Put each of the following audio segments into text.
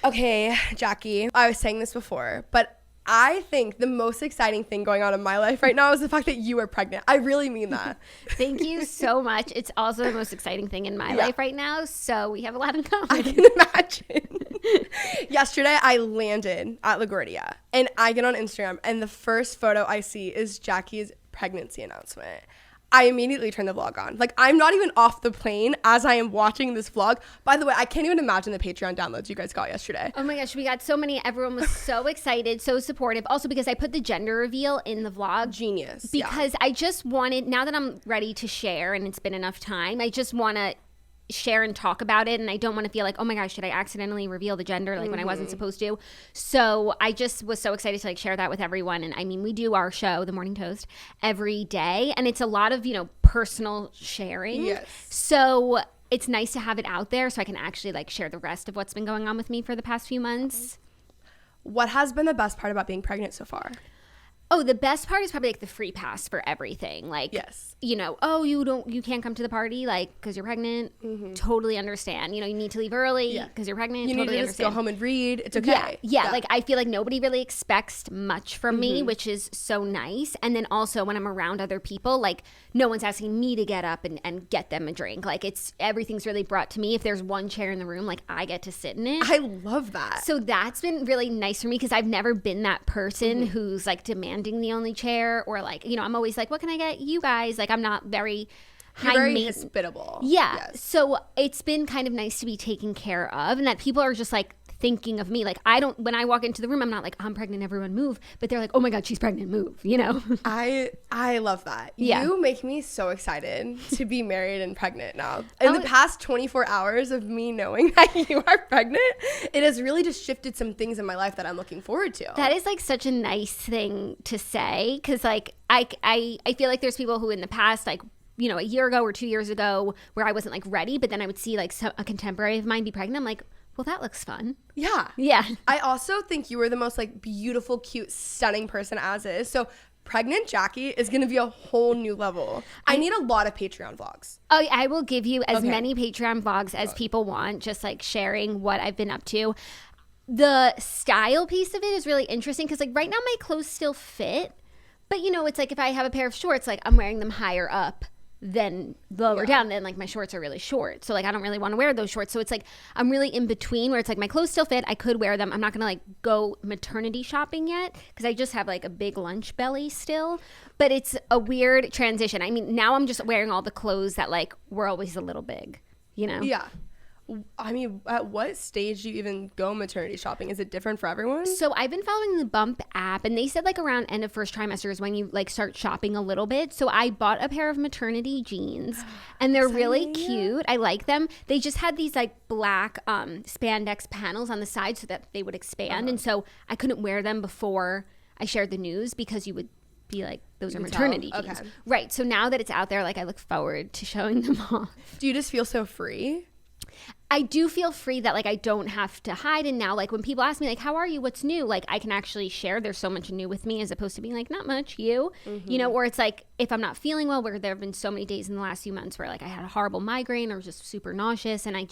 Okay, Jackie, I was saying this before, but I think the most exciting thing going on in my life right now is the fact that you are pregnant. I really mean that. Thank you so much. It's also the most exciting thing in my life right now, so we have a lot in common. I can imagine. Yesterday, I landed at LaGuardia, and I get on Instagram, and the first photo I see is Jackie's pregnancy announcement. I immediately turn the vlog on. Like, I'm not even off the plane as I am watching this vlog. By the way, I can't even imagine the Patreon downloads you guys got yesterday. Oh my gosh, we got so many. Everyone was so excited, so supportive. Also because I put the gender reveal in the vlog. Genius. Because I just wanted, now that I'm ready to share and it's been enough time, I just want to share and talk about it, and I don't want to feel like, oh my gosh, should I accidentally reveal the gender like when I wasn't supposed to? So I just was so excited to like share that with everyone. And I mean, we do our show, The Morning Toast, every day, and it's a lot of, you know, personal sharing. Yes. So it's nice to have it out there so I can actually like share the rest of what's been going on with me for the past few months. What has been the best part about being pregnant so far? Oh, the best part is probably like the free pass for everything. Like, yes, you know, oh, you can't come to the party like because you're pregnant. Totally understand. You know, you need to leave early because you're pregnant. You totally need to just go home and read. It's okay. Yeah. Like I feel like nobody really expects much from me, which is so nice. And then also when I'm around other people, like no one's asking me to get up and get them a drink. Like everything's really brought to me. If there's one chair in the room, like I get to sit in it. I love that. So that's been really nice for me because I've never been that person who's like demanding the only chair, or like, you know, I'm always like, what can I get you guys? Like I'm not very hospitable. Yeah. Yes. So it's been kind of nice to be taken care of, and that people are just like thinking of me. Like when I walk into the room, I'm not like, I'm pregnant, everyone move. But they're like, oh my God, she's pregnant, move, you know? I love that. Yeah. You make me so excited to be married and pregnant now. In the past 24 hours of me knowing that you are pregnant, it has really just shifted some things in my life that I'm looking forward to. That is like such a nice thing to say. Cause like, I feel like there's people who in the past, like, you know, a year ago or 2 years ago where I wasn't like ready, but then I would see like a contemporary of mine be pregnant. I'm like, well, that looks fun. Yeah. Yeah. I also think you are the most like beautiful, cute, stunning person as is. So pregnant Jackie is going to be a whole new level. I need a lot of Patreon vlogs. Oh, I will give you as many Patreon vlogs as people want, just like sharing what I've been up to. The style piece of it is really interesting because like right now my clothes still fit, but you know, it's like if I have a pair of shorts, like I'm wearing them higher up than lower down, then like my shorts are really short, so like I don't really want to wear those shorts. So it's like I'm really in between where it's like my clothes still fit, I could wear them, I'm not gonna like go maternity shopping yet because I just have like a big lunch belly still, but it's a weird transition. I mean, now I'm just wearing all the clothes that like were always a little big, you know? Yeah. I mean, at what stage do you even go maternity shopping? Is it different for everyone? So I've been following the Bump app, and they said like around end of first trimester is when you like start shopping a little bit. So I bought a pair of maternity jeans, and they're really cute. I like them. They just had these like black spandex panels on the side so that they would expand, and so I couldn't wear them before I shared the news because you would be like, those are maternity jeans. Okay. Right. So now that it's out there, like I look forward to showing them off. Do you just feel so free? I do feel free that like I don't have to hide, and now like when people ask me like, how are you, what's new, like I can actually share there's so much new with me as opposed to being like, not much, you know, or it's like if I'm not feeling well, where there have been so many days in the last few months where like I had a horrible migraine or was just super nauseous, and I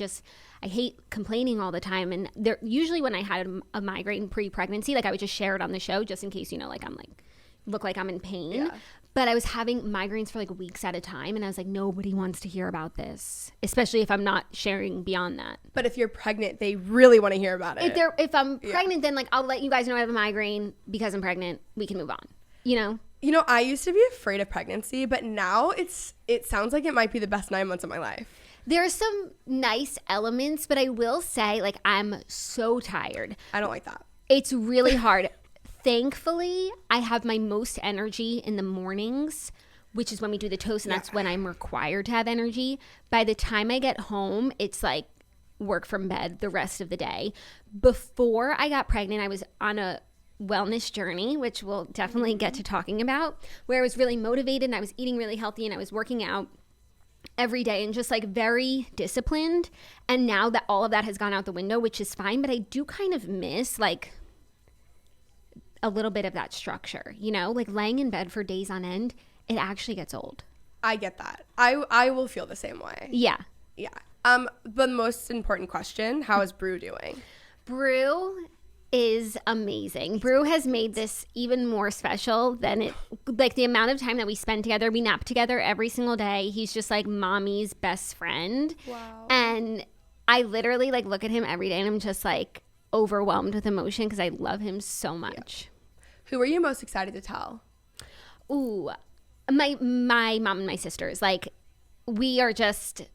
hate complaining all the time, and there usually when I had a migraine pre-pregnancy, like I would just share it on the show just in case, you know, like I'm like look like I'm in pain. But I was having migraines for like weeks at a time, and I was like, nobody wants to hear about this, especially if I'm not sharing beyond that. But if you're pregnant, they really want to hear about it. If I'm pregnant, then like I'll let you guys know I have a migraine because I'm pregnant. We can move on, you know? You know, I used to be afraid of pregnancy, but now it sounds like it might be the best 9 months of my life. There are some nice elements, but I will say like I'm so tired. I don't like that. It's really hard. Thankfully, I have my most energy in the mornings, which is when we do the toast, and that's when I'm required to have energy. By the time I get home, it's like work from bed the rest of the day. Before I got pregnant, I was on a wellness journey, which we'll definitely get to talking about, where I was really motivated and I was eating really healthy and I was working out every day and just like very disciplined. And now that all of that has gone out the window, which is fine, but I do kind of miss like a little bit of that structure, you know, like laying in bed for days on end, it actually gets old. I get that. I will feel the same way. Yeah. Yeah. The most important question, how is Brew doing? Brew is amazing. Brew has made this even more special than it, like the amount of time that we spend together. We nap together every single day. He's just like mommy's best friend. Wow. And I literally like look at him every day and I'm just like overwhelmed with emotion because I love him so much. Yeah. Who are you most excited to tell? Ooh, my mom and my sisters. Like we are just...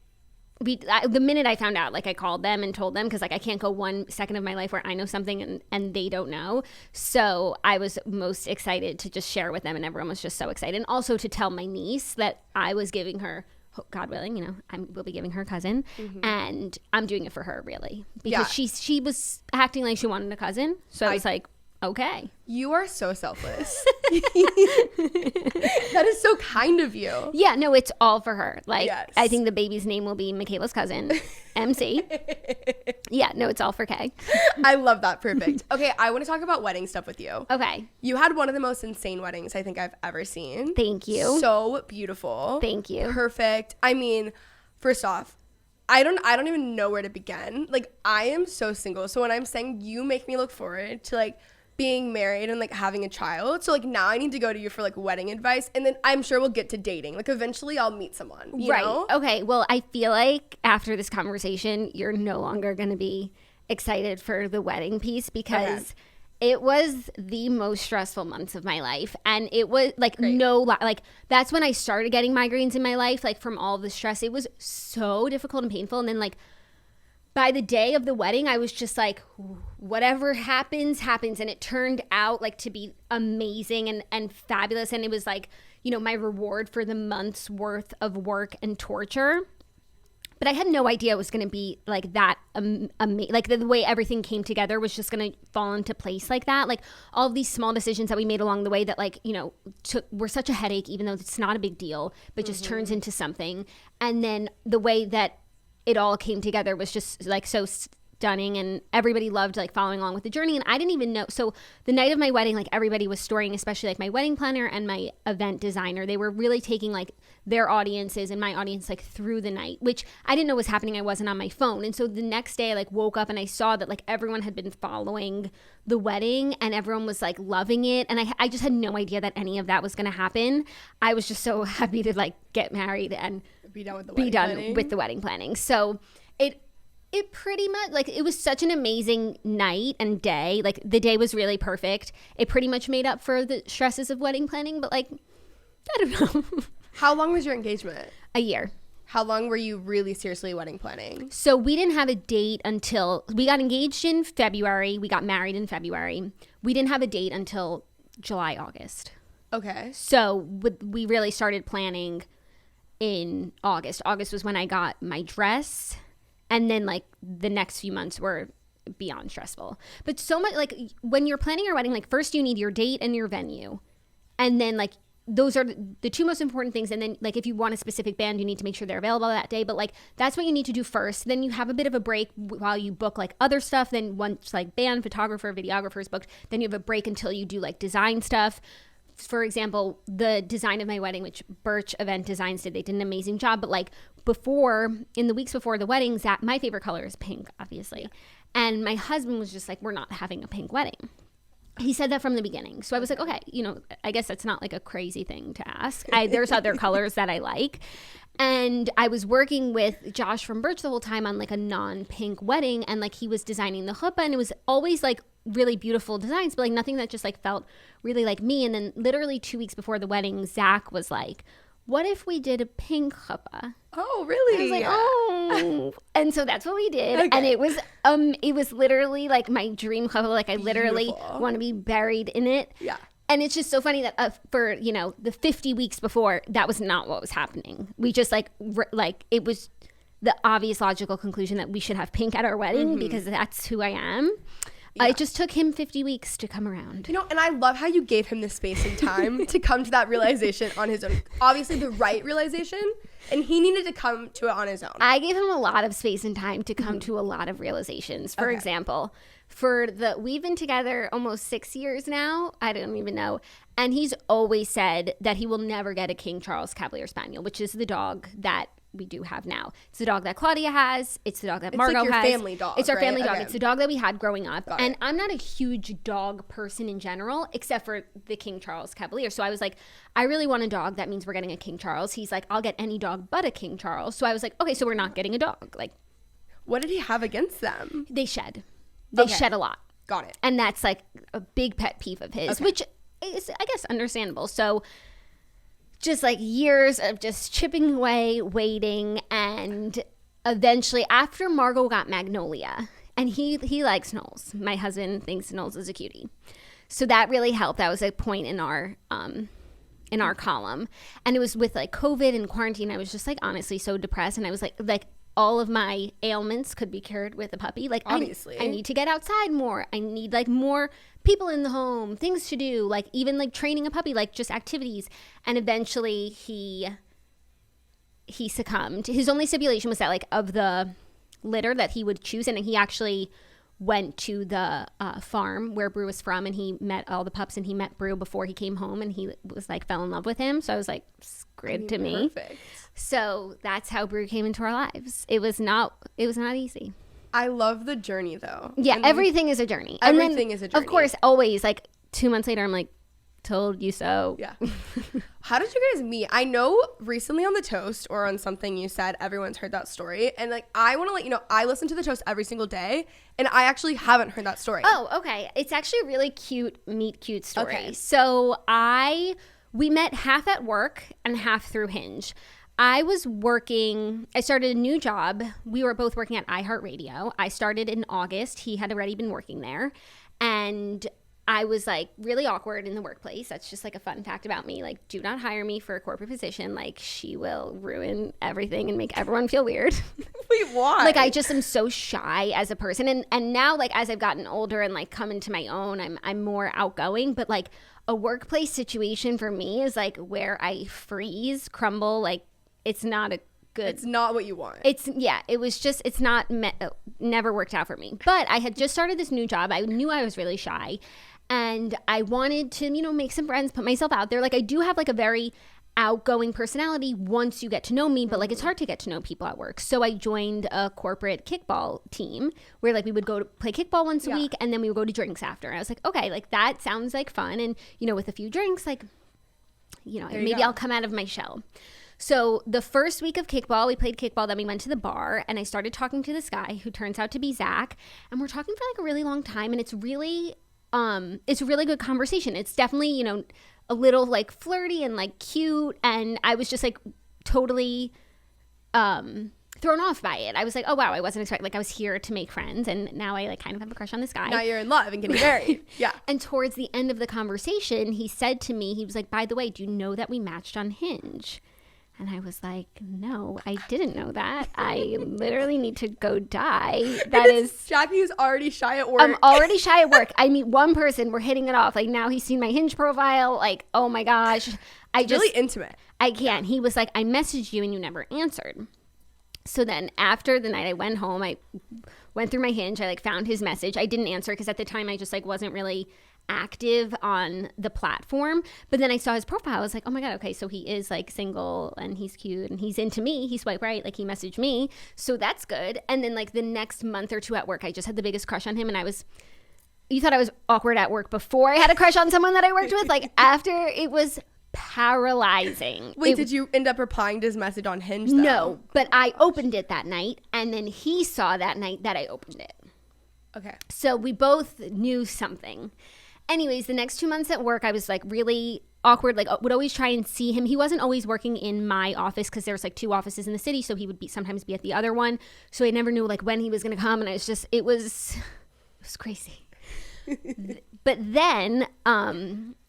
the minute I found out, like I called them and told them because like I can't go 1 second of my life where I know something and they don't know. So I was most excited to just share with them and everyone was just so excited. And also to tell my niece that I was giving her, God willing, you know, we'll be giving her a cousin and I'm doing it for her really because she was acting like she wanted a cousin. So I was like, okay. You are so selfless. That is so kind of you. Yeah, no, it's all for her. Like, yes. I think the baby's name will be Michaela's cousin, MC. Yeah, no, it's all for Kay. I love that. Perfect. Okay, I want to talk about wedding stuff with you. Okay. You had one of the most insane weddings I think I've ever seen. Thank you. So beautiful. Thank you. Perfect. I mean, first off, I don't even know where to begin. Like, I am so single. So when I'm saying you make me look forward to like being married and like having a child, so like now I need to go to you for like wedding advice, and then I'm sure we'll get to dating. Like eventually I'll meet someone, you know? Okay, well I feel like after this conversation you're no longer going to be excited for the wedding piece because it was the most stressful months of my life, and it was like like that's when I started getting migraines in my life, like from all the stress. It was so difficult and painful, and then like by the day of the wedding, I was just like, whatever happens, happens. And it turned out like to be amazing and fabulous. And it was like, you know, my reward for the month's worth of work and torture. But I had no idea it was going to be like that. Like the way everything came together was just going to fall into place like that. Like all of these small decisions that we made along the way that like, you know, were such a headache, even though it's not a big deal, but just turns into something. And then the way that it all came together was just like so stunning, and everybody loved like following along with the journey. And I didn't even know. So the night of my wedding, like everybody was storying, especially like my wedding planner and my event designer. They were really taking like their audiences and my audience like through the night, which I didn't know was happening. I wasn't on my phone. And so the next day I like woke up and I saw that like everyone had been following the wedding and everyone was like loving it. And I just had no idea that any of that was going to happen. I was just so happy to like get married and be done with the wedding planning. So it pretty much like it was such an amazing night and day. Like the day was really perfect. It pretty much made up for the stresses of wedding planning, but like I don't know. How long was your engagement? A year. How long were you really seriously wedding planning? So we didn't have a date until we got engaged in February. We got married in February. We didn't have a date until July, August. Okay. So we really started planning in August. August was when I got my dress, and then like the next few months were beyond stressful. But so much, like when you're planning your wedding, like first you need your date and your venue, and then like those are the two most important things. And then like if you want a specific band, you need to make sure they're available that day, but like that's what you need to do first. Then you have a bit of a break while you book like other stuff. Then once like band, photographer, videographer is booked, then you have a break until you do like design stuff. For example, the design of my wedding, which Birch Event Designs did, they did an amazing job. But like in the weeks before the wedding, my favorite color is pink, obviously. And my husband was just like, we're not having a pink wedding. He said that from the beginning. So I was like, okay, you know, I guess that's not like a crazy thing to ask. There's other colors that I like. And I was working with Josh from Birch the whole time on like a non-pink wedding. And like he was designing the chuppah, and it was always like really beautiful designs, but like nothing that just like felt really like me. And then literally 2 weeks before the wedding, Zach was like, what if we did a pink chuppah? Oh, really? I was like, oh. And so that's what we did. Okay. And it was literally like my dream chuppah. Like I literally want to be buried in it. Yeah. And it's just so funny that for, you know, the 50 weeks before, that was not what was happening. We just like it was the obvious logical conclusion that we should have pink at our wedding because that's who I am. Yeah. It just took him 50 weeks to come around. You know, and I love how you gave him the space and time to come to that realization on his own. Obviously, the right realization, and he needed to come to it on his own. I gave him a lot of space and time to come to a lot of realizations. For example, we've been together almost 6 years now. I don't even know. And he's always said that he will never get a King Charles Cavalier Spaniel, which is the dog that we do have now. It's the dog that Claudia has. It's the dog that It's Margot like your has. family dog, It's our right? family dog. Okay. It's the dog that we had growing up. Got And it. I'm not a huge dog person in general, except for the King Charles Cavalier. So I was like, I really want a dog. That means we're getting a King Charles. He's like, I'll get any dog but a King Charles. So I was like, okay, so we're not getting a dog. Like, What did he have against them? they shed. They Okay. shed a lot. Got it. And that's like a big pet peeve of his, Okay. which is, I guess, understandable. So just like years of just chipping away, waiting, and eventually after Margot got Magnolia, and he likes Knowles. My husband thinks Knowles is a cutie. So that really helped. That was a point in our column. And it was with like COVID and quarantine. I was just like honestly so depressed, and I was like all of my ailments could be cured with a puppy. Like Obviously. I need to get outside more. I need like more people in the home, things to do, like even like training a puppy, like just activities. And eventually he succumbed. His only stipulation was that like of the litter that he would choose, and he actually went to the farm where Brew was from, and he met all the pups, and he met Brew before he came home, and he was like fell in love with him. So I was like, great to me. Perfect. So that's how Brew came into our lives. It was not easy. I love the journey though. Yeah, And everything is a journey. And then, Everything is a journey. Of course, always like 2 months later, I'm like, told you so. Yeah. How did you guys meet? I know recently on the Toast or on something you said everyone's heard that story. And like I want to let you know, I listen to the Toast every single day and I actually haven't heard that story. Oh, okay. It's actually a really cute meet cute story. Okay. So we met half at work and half through Hinge. I started a new job. We were both working at iHeartRadio. I started in August. He had already been working there. And I was like really awkward in the workplace. That's just like a fun fact about me. Like, do not hire me for a corporate position. Like, she will ruin everything and make everyone feel weird. Wait, why? Like, I just am so shy as a person. And now, like, as I've gotten older and like come into my own, I'm more outgoing. But like a workplace situation for me is like where I freeze, crumble. Like, it's not a good. It's not what you want. Never worked out for me. But I had just started this new job. I knew I was really shy, and I wanted to, make some friends, put myself out there. Like, I do have like a very outgoing personality once you get to know me, but like it's hard to get to know people at work. So I joined a corporate kickball team where like we would go to play kickball once a week, and then we would go to drinks after. And I was like, okay, like that sounds like fun. And with a few drinks, like, maybe I'll come out of my shell. So the first week of kickball, we played kickball, then we went to the bar, and I started talking to this guy who turns out to be Zach, and we're talking for like a really long time, and it's a really good conversation. It's definitely, a little like flirty and like cute, and I was just like totally thrown off by it. I was like, oh wow, I wasn't expecting, like I was here to make friends, and now I like kind of have a crush on this guy. Now you're in love and getting married. Yeah. And towards the end of the conversation, he said to me, he was like, by the way, do you know that we matched on Hinge? And I was like, no, I didn't know that. I literally need to go die. That is... Jackie is already shy at work. I'm already shy at work. I meet one person, we're hitting it off. Like, now he's seen my Hinge profile. Like, oh my gosh. Really intimate. I can't. He was like, I messaged you and you never answered. So then after the night I went home, I went through my Hinge. I like found his message. I didn't answer because at the time I just like wasn't really active on the platform. But then I saw his profile. I was like, oh my God, okay, so he is like single and he's cute and he's into me. He swiped right, like he messaged me. So that's good. And then like the next month or two at work, I just had the biggest crush on him. And you thought I was awkward at work before I had a crush on someone that I worked with? Like after, it was paralyzing. Wait, did you end up replying to his message on Hinge though? No, but I opened it that night, and then he saw that night that I opened it. Okay. So we both knew something. Anyways, the next 2 months at work, I was like really awkward, like would always try and see him. He wasn't always working in my office because there was like 2 offices in the city, so he would sometimes be at the other one. So I never knew like when he was going to come, and it was crazy. But then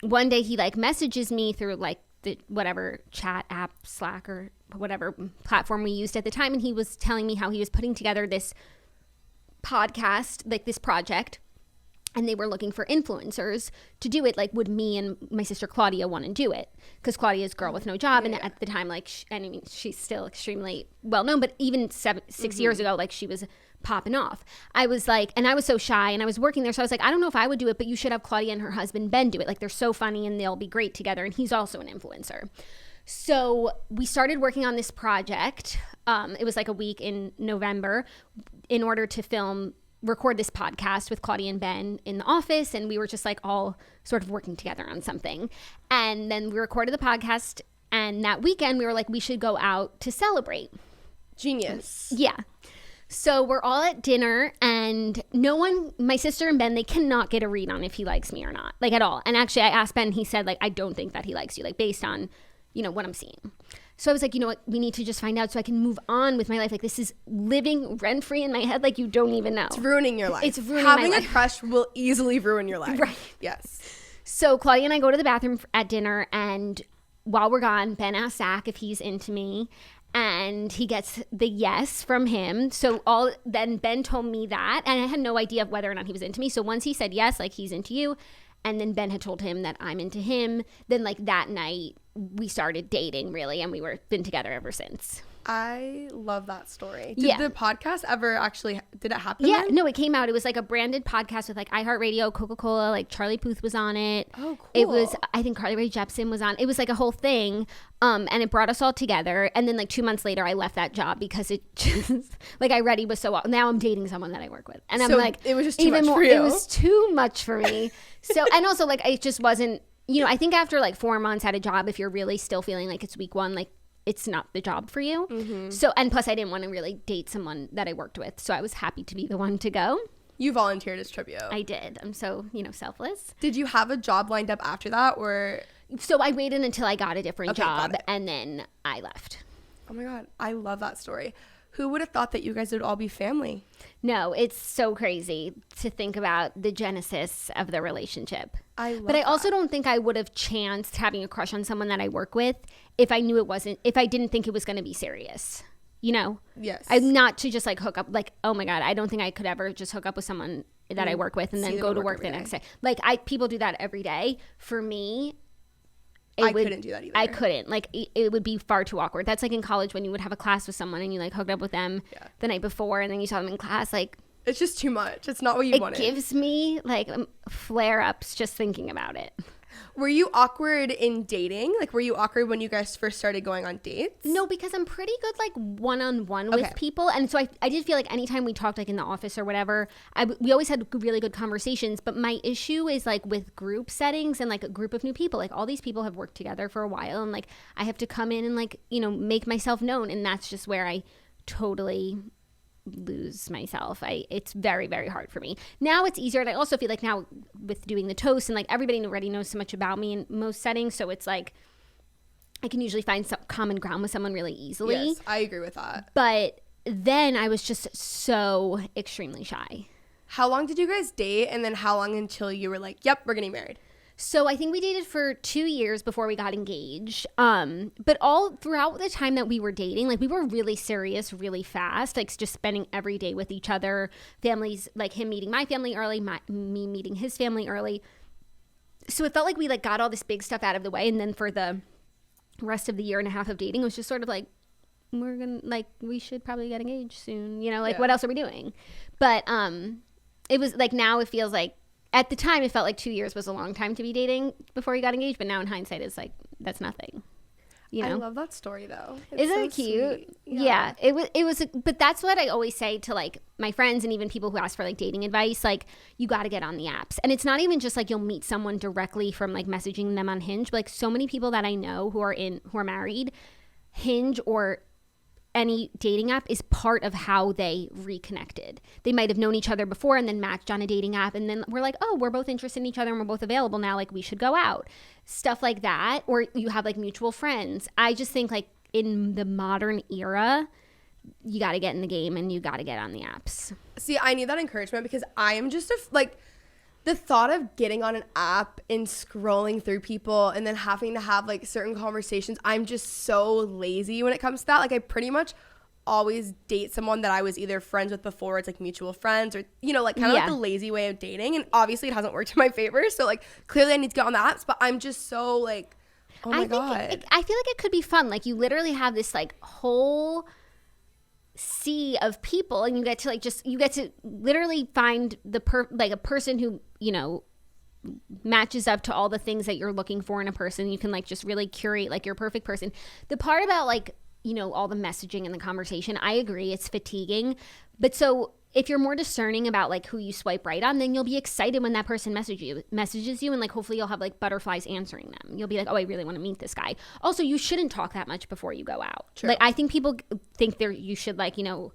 one day he like messages me through like the whatever chat app, Slack or whatever platform we used at the time, and he was telling me how he was putting together this podcast, like this project, and they were looking for influencers to do it. Like, would me and my sister Claudia want to do it? Because Claudia's a girl with no job, and at the time, like, she's still extremely well known, but even 6 years ago, like, she was popping off. I was like, and I was so shy, and I was working there, so I was like, I don't know if I would do it, but you should have Claudia and her husband Ben do it. Like, they're so funny, and they'll be great together, and he's also an influencer. So we started working on this project. It was like a week in November in order to record this podcast with Claudia and Ben in the office. And we were just like all sort of working together on something. And then we recorded the podcast. And that weekend we were like, we should go out to celebrate. Genius. Yeah. So we're all at dinner and no one, my sister and Ben, they cannot get a read on if he likes me or not, like at all. And actually I asked Ben, he said like, I don't think that he likes you, like based on, you know, what I'm seeing. So I was like, you know what, we need to just find out so I can move on with my life. Like this is living rent free in my head. Like you don't even know. It's ruining your life. It's ruining Having my a life. crush will easily ruin your life. Right. Yes. So Claudia and I go to the bathroom at dinner, and while we're gone, Ben asks Zach if he's into me. And he gets the yes from him. So then Ben told me that, and I had no idea of whether or not he was into me. So once he said yes, like he's into you, and then Ben had told him that I'm into him, then like that night we started dating really, and been together ever since. I love that story. Yeah. Did the podcast ever actually, did it happen Yeah, then? no, it came out. It was like a branded podcast with like iHeartRadio, Coca-Cola, like Charlie Puth was on it. Oh, cool. It was, I think Carly Rae Jepsen was on. It was like a whole thing. And it brought us all together. And then like 2 months later, I left that job because it just, like I already was so, now I'm dating someone that I work with. And I'm So like, it was just too much for you. It was too much for me. So, and also like, it just wasn't, you know, I think after like 4 months at a job, if you're really still feeling like it's week one, like it's not the job for you. Mm-hmm. So, and plus I didn't want to really date someone that I worked with. So I was happy to be the one to go. You volunteered as tribute. I did. I'm so, you know, selfless. Did you have a job lined up after that, or? So I waited until I got a different got job it. and then I left. Oh my God. I love that story. Who would have thought that you guys would all be family? No, it's so crazy to think about the genesis of the relationship. I love But I that. also don't think I would have chanced having a crush on someone that I work with if I didn't think it was going to be serious. You know? Yes. I'm not to just like hook up, like, oh my God, I don't think I could ever just hook up with someone that I work with and See then them go at to work work every the day. next day. Like people do that every day. For me, I couldn't do that either. I couldn't. Like, it would be far too awkward. That's like in college when you would have a class with someone and you like hooked up with them the night before and then you saw them in class. Like, It's just too much. It's not what you wanted. it gives me like flare-ups just thinking about it. Were you awkward in dating? Like, were you awkward when you guys first started going on dates? No, because I'm pretty good like one-on-one with Okay. people. And so I did feel like anytime we talked like in the office or whatever, we always had really good conversations. But my issue is like with group settings and like a group of new people. Like all these people have worked together for a while and like I have to come in and like, you know, make myself known. And that's just where I totally lose myself. It's very, very hard for me. Now it's easier. And I also feel like now with doing the toast and like everybody already knows so much about me in most settings. So it's like I can usually find some common ground with someone really easily. Yes, I agree with that. But then I was just so extremely shy. How long did you guys date? And then how long until you were like, yep, we're getting married? So I think we dated for 2 years before we got engaged. But all throughout the time that we were dating, like we were really serious, really fast, like just spending every day with each other, families, like him meeting my family early, me meeting his family early. So it felt like we like got all this big stuff out of the way. And then for the rest of the year and a half of dating, it was just sort of like, we should probably get engaged soon. You know, like what else are we doing? But it was like, now it feels like, at the time, it felt like 2 years was a long time to be dating before you got engaged. But now in hindsight, it's like, that's nothing. You know? I love that story, though. Isn't it cute? Sweet. Yeah. It was, but that's what I always say to like my friends and even people who ask for like dating advice. Like, you got to get on the apps. And it's not even just like you'll meet someone directly from like messaging them on Hinge. But like so many people that I know who are married, Hinge or any dating app is part of how they reconnected. They might have known each other before and then matched on a dating app. And then we're like, oh, we're both interested in each other and we're both available now. Like, we should go out. Stuff like that. Or you have like mutual friends. I just think like in the modern era, you got to get in the game and you got to get on the apps. See, I need that encouragement because I am just like the thought of getting on an app and scrolling through people and then having to have like certain conversations. I'm just so lazy when it comes to that. Like I pretty much always date someone that I was either friends with before. It's like mutual friends or, you know, like kind of like the lazy way of dating. And obviously it hasn't worked in my favor. So like clearly I need to get on the apps, but I'm just so like, oh my God. I feel like it could be fun. Like you literally have this like whole sea of people and you get to like you get to literally find a person who, you know, matches up to all the things that you're looking for in a person. You can like just really curate like your perfect person. The part about like, you know, all the messaging and the conversation, I agree, it's fatiguing. But so if you're more discerning about like who you swipe right on, then you'll be excited when that person messages you, and like hopefully you'll have like butterflies answering them. You'll be like, oh, I really want to meet this guy. Also, you shouldn't talk that much before you go out. True. Like I think people think you should like, you know,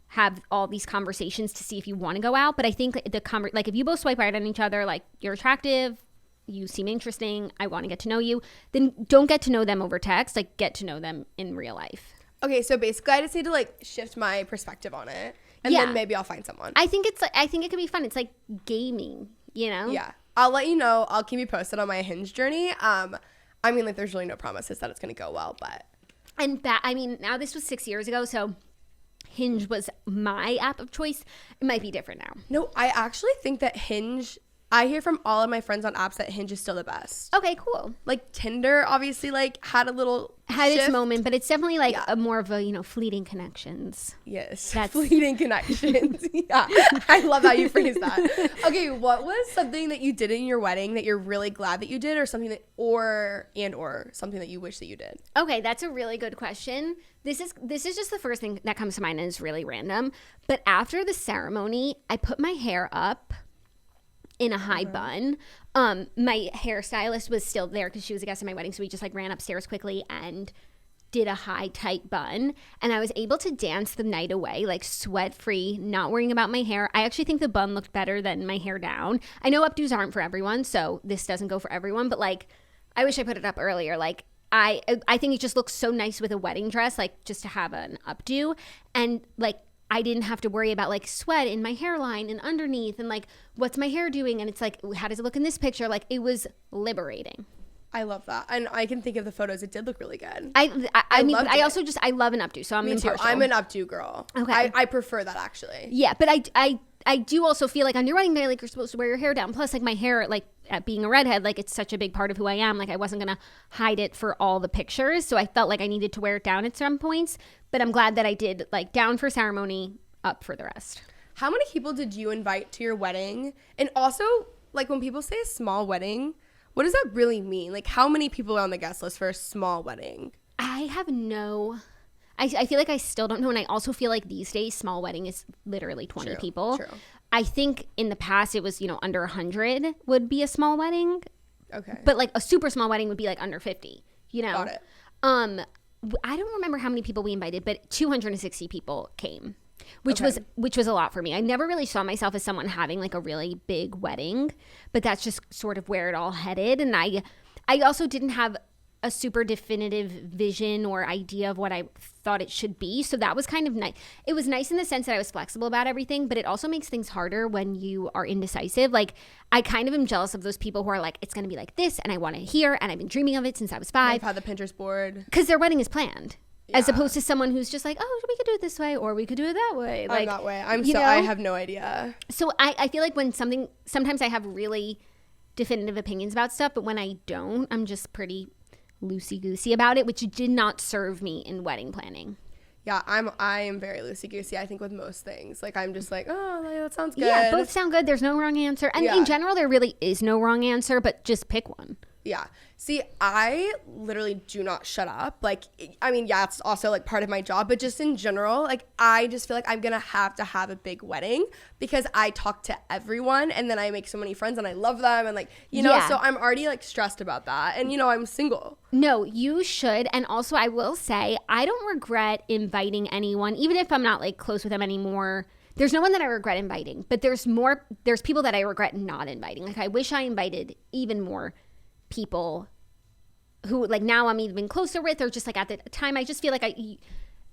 have all these conversations to see if you want to go out. But I think like if you both swipe right on each other, like you're attractive, you seem interesting, I want to get to know you, then don't get to know them over text, like get to know them in real life. Okay, so basically I just need to like shift my perspective on it. And then maybe I'll find someone. I think it could be fun. It's like gaming, you know? Yeah. I'll let you know. I'll keep you posted on my Hinge journey. I mean, like, there's really no promises that it's going to go well, but. And I mean, now this was 6 years ago, so Hinge was my app of choice. It might be different now. No, I actually think that Hinge, I hear from all of my friends on apps that Hinge is still the best. Okay, cool. Like, Tinder obviously, like, had its moment, but it's definitely like a more of a, you know, fleeting connections. Yes, that's fleeting connections. Yeah, I love how you phrase that. Okay, what was something that you did in your wedding that you're really glad that you did, or something that, or something that you wish that you did? Okay, that's a really good question. This is just the first thing that comes to mind, and it's really random. But after the ceremony, I put my hair up in a high bun. My hairstylist was still there because she was a guest at my wedding, so we just like ran upstairs quickly and did a high tight bun, and I was able to dance the night away, like sweat free, not worrying about my hair. I actually think the bun looked better than my hair down. I know updos aren't for everyone, so this doesn't go for everyone, but like I wish I put it up earlier. Like I think it just looks so nice with a wedding dress, like just to have an updo, and like I didn't have to worry about like sweat in my hairline and underneath and like what's my hair doing, and it's like how does it look in this picture. Like it was liberating. I love that, and I can think of the photos. It did look really good. I mean, but I also I love an updo, so I'm impartial. Me too. I'm an updo girl. Okay, I prefer that actually. Yeah, but I do also feel like on your wedding day, like you're supposed to wear your hair down. Plus, like my hair, like at being a redhead, like it's such a big part of who I am. Like I wasn't gonna hide it for all the pictures, so I felt like I needed to wear it down at some points. But I'm glad that I did, like down for ceremony, up for the rest. How many people did you invite to your wedding? And also, like when people say a small wedding, what does that really mean? Like how many people are on the guest list for a small wedding? I have I feel like I still don't know. And I also feel like these days, small wedding is literally 20 people. True. I think in the past it was, you know, under 100 would be a small wedding. Okay. But like a super small wedding would be like under 50, you know? Got it. I don't remember how many people we invited, but 260 people came, which was a lot for me. I never really saw myself as someone having like a really big wedding, but that's just sort of where it all headed. And I also didn't have a super definitive vision or idea of what I thought it should be. So that was kind of nice. It was nice in the sense that I was flexible about everything, but it also makes things harder when you are indecisive. Like I kind of am jealous of those people who are like, it's going to be like this and I want it here and I've been dreaming of it since I was 5. They've had the Pinterest board. Because their wedding is planned. Yeah. As opposed to someone who's just like, oh, we could do it this way or we could do it that way. Like, I'm that way. I have no idea. So I feel like when sometimes I have really definitive opinions about stuff, but when I don't, I'm just pretty loosey-goosey about it, which did not serve me in wedding planning. Yeah, I am very loosey-goosey, I think, with most things. Like, I'm just like, oh, that sounds good. Yeah, both sound good. There's no wrong answer. And in general, there really is no wrong answer, but just pick one. Yeah. See, I literally do not shut up. Like, I mean, yeah, it's also like part of my job, but just in general, like, I just feel like I'm going to have a big wedding because I talk to everyone and then I make so many friends and I love them and like, you know, so I'm already like stressed about that. And, you know, I'm single. No, you should. And also I will say, I don't regret inviting anyone, even if I'm not like close with them anymore. There's no one that I regret inviting, but there's people that I regret not inviting. Like, I wish I invited even more people who like now I'm even closer with, or just like at the time I just feel like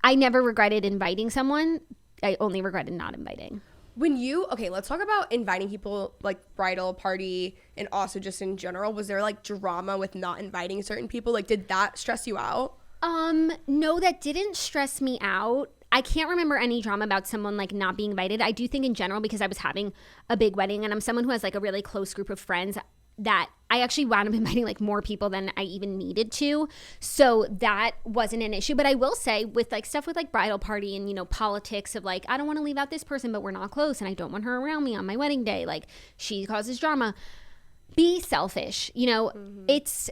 I never regretted inviting someone. I only regretted not inviting. Let's talk about inviting people, like bridal party and also just in general. Was there like drama with not inviting certain people? Like, did that stress you out? No, that didn't stress me out. I can't remember any drama about someone like not being invited. I do think in general, because I was having a big wedding and I'm someone who has like a really close group of friends, that I actually wound up inviting like more people than I even needed to. So that wasn't an issue. But I will say with like stuff with like bridal party and, you know, politics of like, I don't want to leave out this person, but we're not close and I don't want her around me on my wedding day. Like, she causes drama. be selfish. You know, it's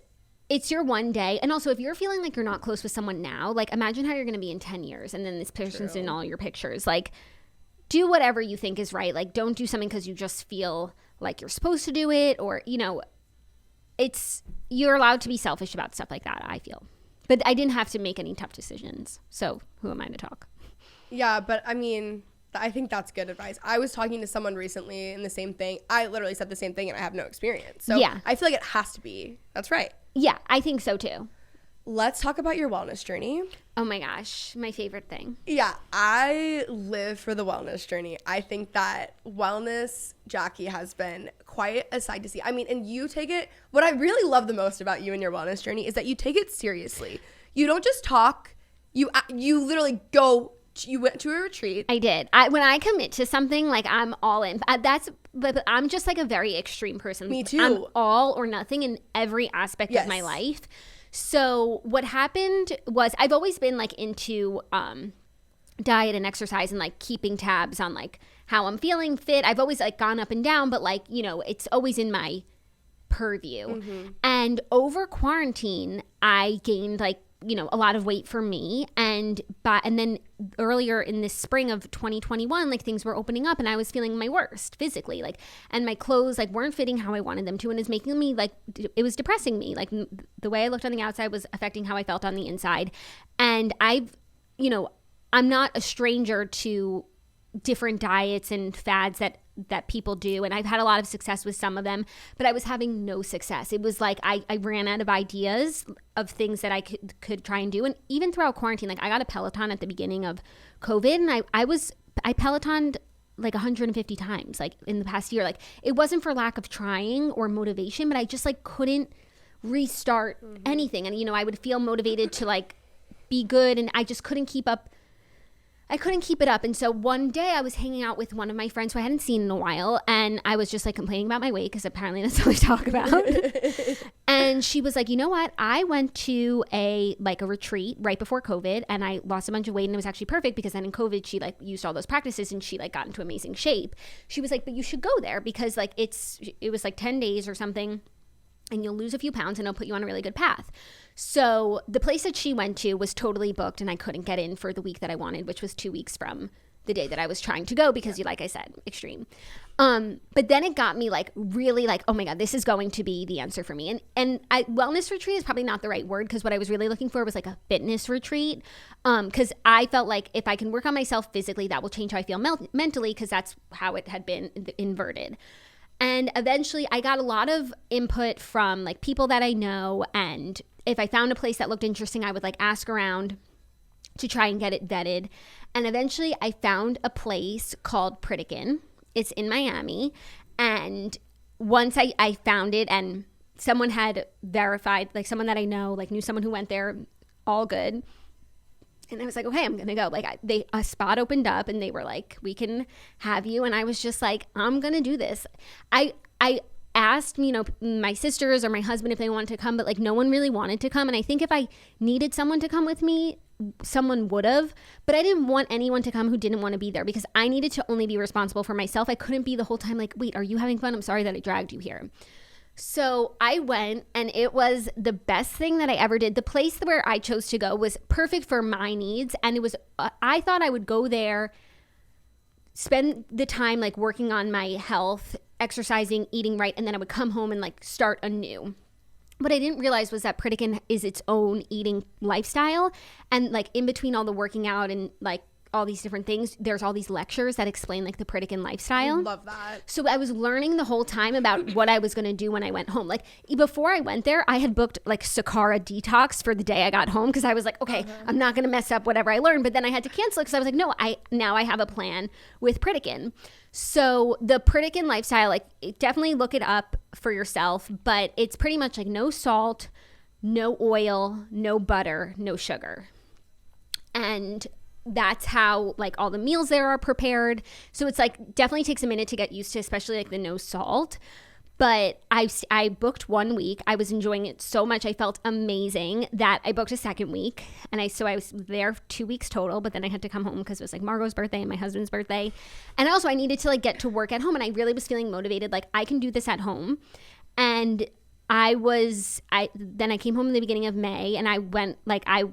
your one day. And also, if you're feeling like you're not close with someone now, like imagine how you're going to be in 10 years and then this person's in all your pictures. Like, do whatever you think is right. Like, don't do something because you just feel like you're supposed to do it, or, you know, you're allowed to be selfish about stuff like that, I feel. But I didn't have to make any tough decisions. So who am I to talk? Yeah, but I mean, I think that's good advice. I was talking to someone recently and the same thing. I literally said the same thing and I have no experience. So yeah. I feel like it has to be. That's right. Yeah, I think so too. Let's talk about your wellness journey. Oh my gosh, my favorite thing. Yeah, I live for the wellness journey. I think that wellness, Jackie, has been quite a sight to see. I mean, and you take it, what I really love the most about you and your wellness journey is that you take it seriously. You don't just talk, you literally go, you went to a retreat. I did. When I commit to something, like I'm all in. But I'm just like a very extreme person. Me too. I'm all or nothing in every aspect of my life. So what happened was I've always been like into diet and exercise and like keeping tabs on like how I'm feeling fit. I've always like gone up and down, but like, you know, it's always in my purview. And over quarantine, I gained like, you know, a lot of weight for me. And then earlier in this spring of 2021, like things were opening up and I was feeling my worst physically, like, and my clothes like weren't fitting how I wanted them to. And it's making me like, it was depressing me. Like the way I looked on the outside was affecting how I felt on the inside. And you know, I'm not a stranger to different diets and fads that people do, and I've had a lot of success with some of them, but I was having no success. It was like I ran out of ideas of things that I could try and do. And even throughout quarantine, like I got a Peloton at the beginning of COVID, and I Pelotoned like 150 times like in the past year. Like it wasn't for lack of trying or motivation, but I just like couldn't restart anything. And you know, I would feel motivated to like be good, and I just couldn't keep up. I couldn't keep it up. And so one day I was hanging out with one of my friends who I hadn't seen in a while, and I was just like complaining about my weight because apparently that's what we talk about. And she was like, you know what? I went to a retreat right before COVID, and I lost a bunch of weight, and it was actually perfect because then in COVID she like used all those practices and she like got into amazing shape. She was like, but you should go there because like it was like 10 days or something, and you'll lose a few pounds and it'll put you on a really good path. So the place that she went to was totally booked, and I couldn't get in for the week that I wanted, which was 2 weeks from the day that I was trying to go because, like I said, extreme. But then it got me like really like, oh my God, this is going to be the answer for me. And wellness retreat is probably not the right word, because what I was really looking for was like a fitness retreat. Because I felt like if I can work on myself physically, that will change how I feel mentally, because that's how it had been inverted. And eventually I got a lot of input from like people that I know, and if I found a place that looked interesting, I would like ask around to try and get it vetted. And eventually I found a place called Pritikin. It's in Miami. And once I found it, and someone had verified, like someone that I know, like knew someone who went there, all good. And I was like, okay, I'm going to go. Like a spot opened up and they were like, we can have you. And I was just like, I'm going to do this. I asked, you know, my sisters or my husband if they wanted to come, but like no one really wanted to come. And I think if I needed someone to come with me, someone would have, but I didn't want anyone to come who didn't want to be there, because I needed to only be responsible for myself. I couldn't be the whole time like, wait, are you having fun? I'm sorry that I dragged you here. So I went, and it was the best thing that I ever did. The place where I chose to go was perfect for my needs. And it was, I thought I would go there, spend the time like working on my health, exercising, eating right, and then I would come home and like start anew. What I didn't realize was that Pritikin is its own eating lifestyle. And like in between all the working out and like all these different things, there's all these lectures that explain like the Pritikin lifestyle. I love that. So I was learning the whole time about what I was going to do when I went home. Like before I went there, I had booked like Sakara detox for the day I got home, because I was like, okay, I'm not going to mess up whatever I learned. But then I had to cancel it because I was like, no, now I have a plan with Pritikin. So the Pritikin lifestyle, like definitely look it up for yourself, but it's pretty much like no salt, no oil, no butter, no sugar. And that's how like all the meals there are prepared. So it's like definitely takes a minute to get used to, especially like the no salt. But I booked 1 week. I was enjoying it so much. I felt amazing that I booked a second week. And I was there 2 weeks total, but then I had to come home because it was like Margot's birthday and my husband's birthday. And also I needed to like get to work at home, and I really was feeling motivated. Like I can do this at home. And then I came home in the beginning of May, and I went, like, I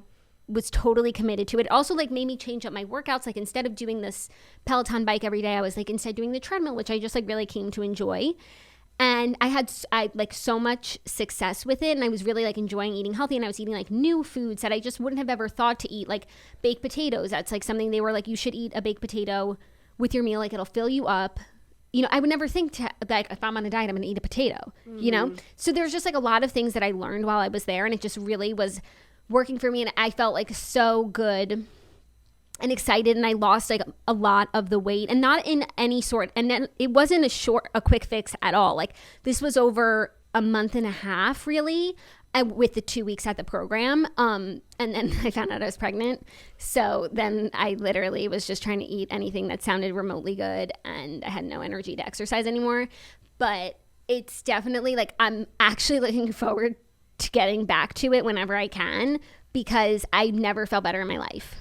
was totally committed to it. Also, like, made me change up my workouts. Like, instead of doing this Peloton bike every day, I was like instead doing the treadmill, which I just like really came to enjoy. And I had like so much success with it, and I was really like enjoying eating healthy, and I was eating like new foods that I just wouldn't have ever thought to eat, like baked potatoes. That's like something they were like, you should eat a baked potato with your meal, like it'll fill you up. You know, I would never think like if I'm on a diet, I'm going to eat a potato, you know? So there's just like a lot of things that I learned while I was there, and it just really was working for me, and I felt like so good and excited, and I lost like a lot of the weight, and not in any sort, and then it wasn't a quick fix at all. Like, this was over a month and a half really, with the 2 weeks at the program, and then I found out I was pregnant. So then I literally was just trying to eat anything that sounded remotely good, and I had no energy to exercise anymore. But it's definitely like, I'm actually looking forward to getting back to it whenever I can, because I never felt better in my life.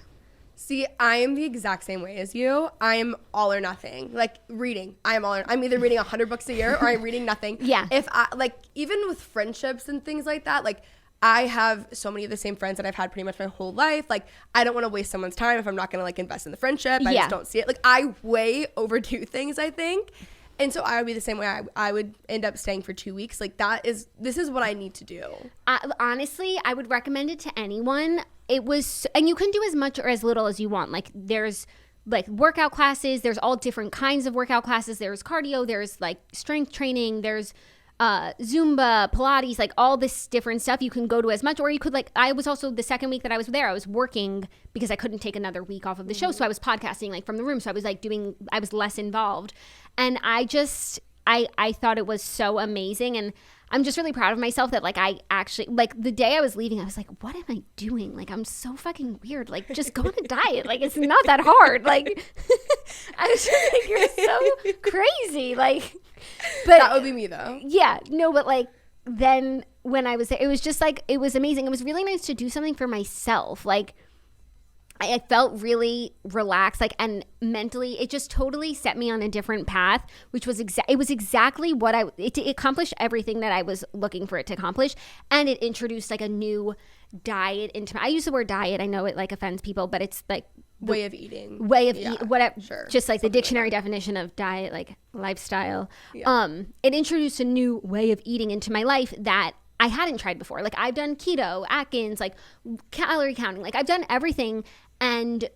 See, I am the exact same way as you. I'm all or nothing. Like, reading, I'm either reading 100 books a year or I'm reading nothing. Yeah. If I, like, even with friendships and things like that, like, I have so many of the same friends that I've had pretty much my whole life. Like, I don't want to waste someone's time if I'm not going to, like, invest in the friendship. I just don't see it. Like, I way overdo things, I think. And so I would be the same way. I would end up staying for 2 weeks. Like, this is what I need to do. Honestly, I would recommend it to anyone. And you can do as much or as little as you want. Like, there's like workout classes. There's all different kinds of workout classes. There's cardio. There's like strength training. There's Zumba, Pilates, like all this different stuff you can go to as much. Or you could, like, I was also, the second week that I was there, I was working because I couldn't take another week off of the show. So I was podcasting like from the room. So I was like I was less involved. And I thought it was so amazing. And I'm just really proud of myself that, like, I actually, like, the day I was leaving, I was like, what am I doing? Like, I'm so fucking weird. Like, just go on a diet. Like, it's not that hard. Like, I was just like, you're so crazy. Like, but that would be me, though. Yeah. No, but, like, then when I was there, it was just, like, it was amazing. It was really nice to do something for myself. Like, I felt really relaxed, like, and mentally, it just totally set me on a different path, which was it was exactly what it accomplished everything that I was looking for it to accomplish. And it introduced like a new diet I use the word diet. I know it like offends people, but it's like way of eating, whatever, sure. Just like the dictionary definition of diet, like lifestyle. It introduced a new way of eating into my life that I hadn't tried before. Like, I've done keto, Atkins, like calorie counting, like I've done everything. And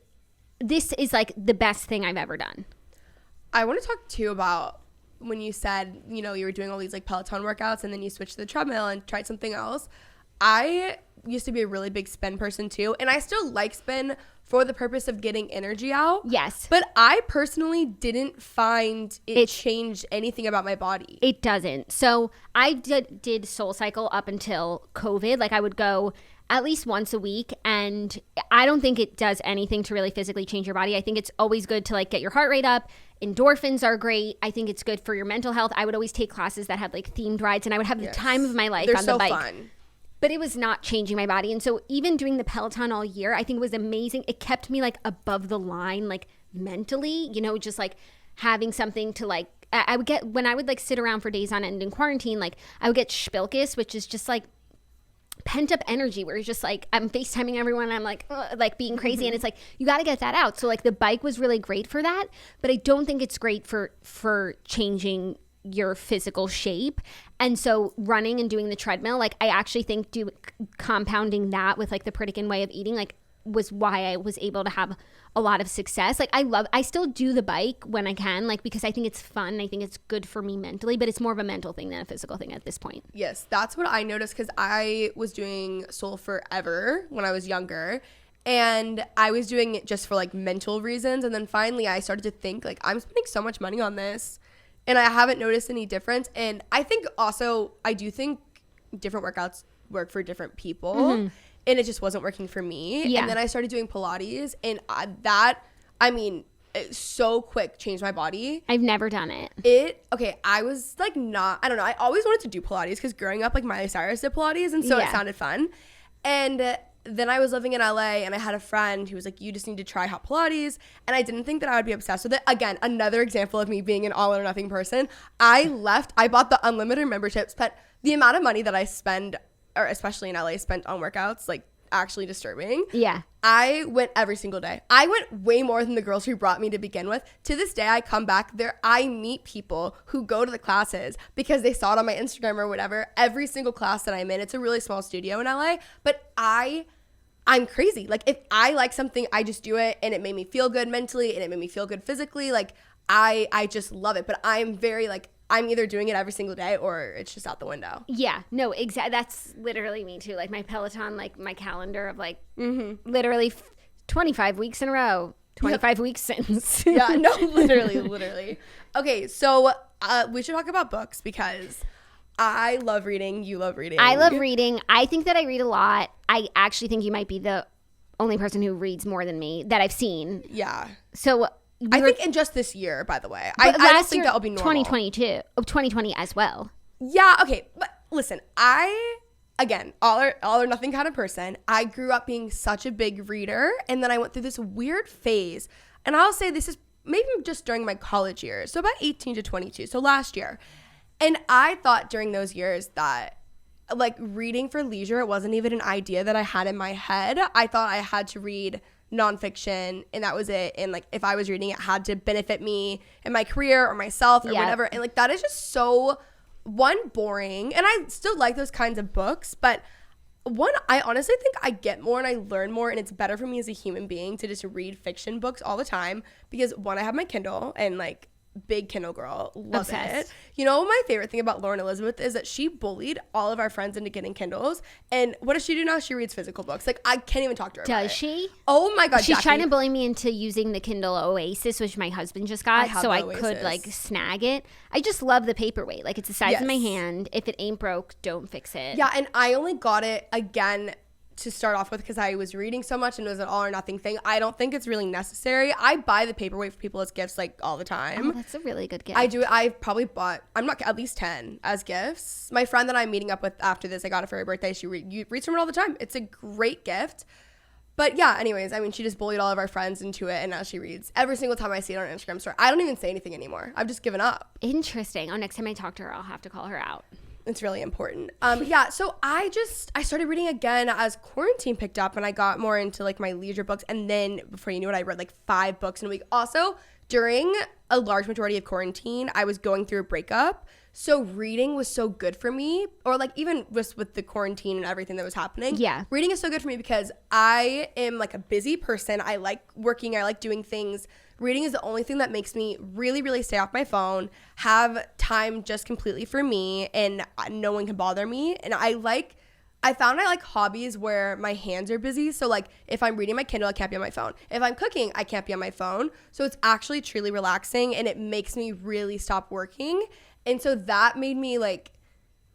this is like the best thing I've ever done. I want to talk too about when you said, you know, you were doing all these like Peloton workouts and then you switched to the treadmill and tried something else. I used to be a really big spin person too. And I still like spin for the purpose of getting energy out. Yes. But I personally didn't find it changed anything about my body. It doesn't. So I did SoulCycle up until COVID. Like, I would go at least once a week, and I don't think it does anything to really physically change your body. I think it's always good to like get your heart rate up. Endorphins are great. I think it's good for your mental health. I would always take classes that had like themed rides, and I would have the time of my life on the bike. They're so fun. But it was not changing my body. And so even doing the Peloton all year, I think was amazing. It kept me like above the line, like mentally, you know, just like having something to like, I would get, when I would like sit around for days on end in quarantine, like I would get spilkus, which is just like pent up energy where it's just like I'm FaceTiming everyone, I'm like being crazy, and it's like you got to get that out. So like the bike was really great for that, but I don't think it's great for changing your physical shape. And so running and doing the treadmill, like I actually think compounding that with like the Pritikin way of eating, like was why I was able to have a lot of success. Like I still do the bike when I can, like, because I think it's fun. I think it's good for me mentally, but it's more of a mental thing than a physical thing at this point. Yes, that's what I noticed, because I was doing Soul forever when I was younger, and I was doing it just for like mental reasons. And then finally I started to think like, I'm spending so much money on this and I haven't noticed any difference. And I think also, I do think different workouts work for different people. Mm-hmm. And it just wasn't working for me. Yeah. And then I started doing Pilates, and it so quick changed my body. I've never done it. I was like I don't know. I always wanted to do Pilates because growing up, like Miley Cyrus did Pilates, and so it sounded fun. And then I was living in LA and I had a friend who was like, you just need to try hot Pilates. And I didn't think that I would be obsessed with it. Again, another example of me being an all or nothing person. I bought the unlimited membership, spent the amount of money that I spend, or especially in LA, spent on workouts, like actually disturbing. Yeah. I went every single day. I went way more than the girls who brought me to begin with. To this day, I come back there. I meet people who go to the classes because they saw it on my Instagram or whatever. Every single class that I'm in, it's a really small studio in LA, but I'm crazy. Like if I like something, I just do it, and it made me feel good mentally and it made me feel good physically. Like I just love it. But I'm very like, I'm either doing it every single day or it's just out the window. Yeah, no, exactly. That's literally me too. Like my Peloton, like my calendar of like literally 25 weeks in a row, 25 weeks since. Yeah, no, literally. Okay, so we should talk about books because I love reading. You love reading. I love reading. I think that I read a lot. I actually think you might be the only person who reads more than me that I've seen. Yeah. So I think in just this year, by the way. I don't think that'll be normal. 2020 as well. Yeah, okay. But listen, again, all or nothing kind of person. I grew up being such a big reader, and then I went through this weird phase. And I'll say this is maybe just during my college years. So about 18 to 22. So last year. And I thought during those years that like reading for leisure, it wasn't even an idea that I had in my head. I thought I had to read nonfiction and that was it, and like if I was reading it had to benefit me in my career or myself or whatever, and like that is just so boring, and I still like those kinds of books, but I honestly think I get more and I learn more, and it's better for me as a human being to just read fiction books all the time because I have my Kindle and like big Kindle girl, love it. You know, my favorite thing about Lauren Elizabeth is that she bullied all of our friends into getting Kindles, and what does she do now? She reads physical books. Like I can't even talk to her. Does she? Oh my god, she's trying to bully me into using the Kindle Oasis, which my husband just got, so I could like snag it. I just love the paperweight. Like it's the size of my hand. If it ain't broke, don't fix it. Yeah, and I only got it again to start off with because I was reading so much and it was an all or nothing thing. I don't think it's really necessary. I buy the paperweight for people as gifts like all the time. Oh, that's a really good gift. I do. I've probably bought, I'm not, at least 10 as gifts. My friend that I'm meeting up with after this, I got it for her birthday. She reads from it all the time. It's a great gift. But yeah, anyways, I mean, she just bullied all of our friends into it, and now she reads every single time I see it on Instagram story. I don't even say anything anymore. I've just given up. Interesting. Oh, next time I talk to her, I'll have to call her out. It's really important. Yeah, so I started reading again as quarantine picked up, and I got more into like my leisure books, and then before you knew it, I read like 5 books in a week. Also, during a large majority of quarantine, I was going through a breakup, so reading was so good for me, or like even just with the quarantine and everything that was happening. Yeah. Reading is so good for me because I am like a busy person. I like working. I like doing things. Reading is the only thing that makes me really, really stay off my phone, have time just completely for me, and no one can bother me. And I found I like hobbies where my hands are busy. So like if I'm reading my Kindle, I can't be on my phone. If I'm cooking, I can't be on my phone. So it's actually truly relaxing, and it makes me really stop working. And so that made me like,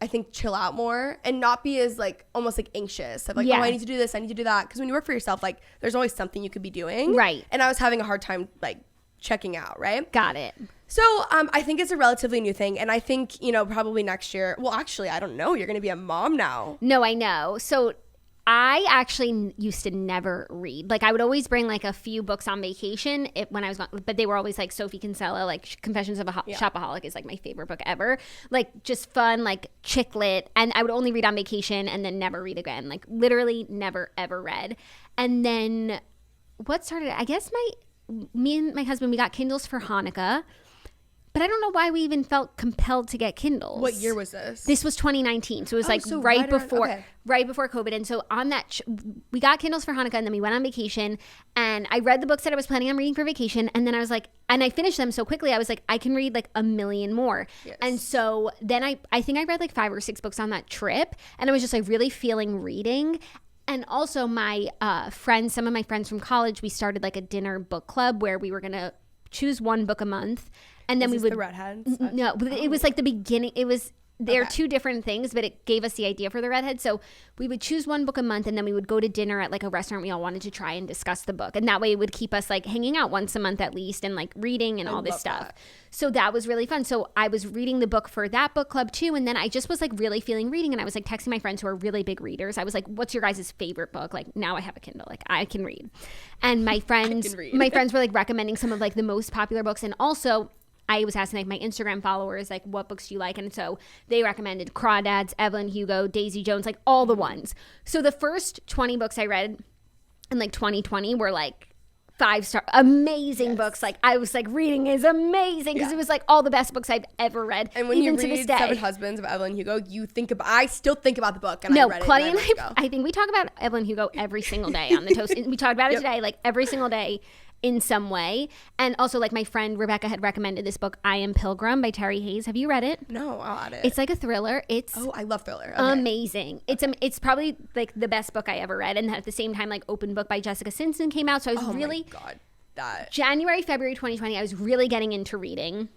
I think, chill out more and not be as like almost like anxious of like, oh, I need to do this, I need to do that. Because when you work for yourself, like there's always something you could be doing. Right. And I was having a hard time like checking out, right? Got it. So I think it's a relatively new thing. And I think, you know, probably next year, well, actually, I don't know. You're going to be a mom now. No, I know. So I actually used to never read. Like I would always bring like a few books on vacation when I was gone, but they were always like Sophie Kinsella, like Confessions of a Shopaholic is like my favorite book ever. Like just fun, like chick lit. And I would only read on vacation and then never read again. Like literally never ever read. And then what started it? I guess me and my husband, we got Kindles for Hanukkah. But I don't know why we even felt compelled to get Kindles. What year was this? This was 2019. So it was right before COVID. And so on that, we got Kindles for Hanukkah, and then we went on vacation, and I read the books that I was planning on reading for vacation. And then I was like, and I finished them so quickly. I was like, I can read like a million more. Yes. And so then I think I read like 5 or 6 books on that trip. And I was just like really feeling reading. And also my friends, some of my friends from college, we started like a dinner book club where we were going to choose one book a month. And then we would the redheads. No, it was like the beginning. It was they're two different things, but it gave us the idea for the redhead. So we would choose one book a month, and then we would go to dinner at like a restaurant we all wanted to try and discuss the book. And that way it would keep us like hanging out once a month at least and like reading and all this stuff. That. So that was really fun. So I was reading the book for that book club too. And then I just was like really feeling reading. And I was like texting my friends who are really big readers. I was like, what's your guys' favorite book? Like now I have a Kindle, like I can read. And my friends were like recommending some of like the most popular books. And also I was asking like my Instagram followers, like what books do you like? And so they recommended Crawdads, Evelyn Hugo, Daisy Jones, like all the ones. So the first 20 books I read in like 2020 were like 5-star amazing books. Like I was like reading is amazing because it was like all the best books I've ever read. And when even you read Seven Husbands of Evelyn Hugo, you think about, I still think about the book. And no, I read Claudia it and I think we talk about Evelyn Hugo every single day on the toast. We talked about it today, like every single day in some way. And also like my friend Rebecca had recommended this book, I Am Pilgrim by Terry Hayes. Have you read it? No, I'll add it. It's like a thriller. It's I love thriller. Okay. Amazing. It's probably like the best book I ever read. And at the same time, like Open Book by Jessica Simpson came out. So I was really... Oh my God. That. January, February 2020, I was really getting into reading.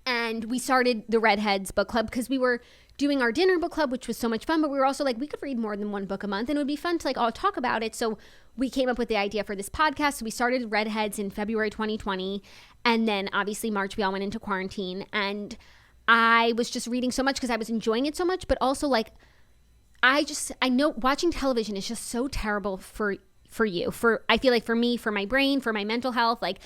And we started the Redheads book club because we were doing our dinner book club, which was so much fun. But we were also like, we could read more than one book a month and it would be fun to like all talk about it. So we came up with the idea for this podcast. So we started Redheads in February 2020. And then obviously March, we all went into quarantine. And I was just reading so much because I was enjoying it so much. But also like, I know watching television is just so terrible for you, I feel like for me, for my brain, for my mental health, like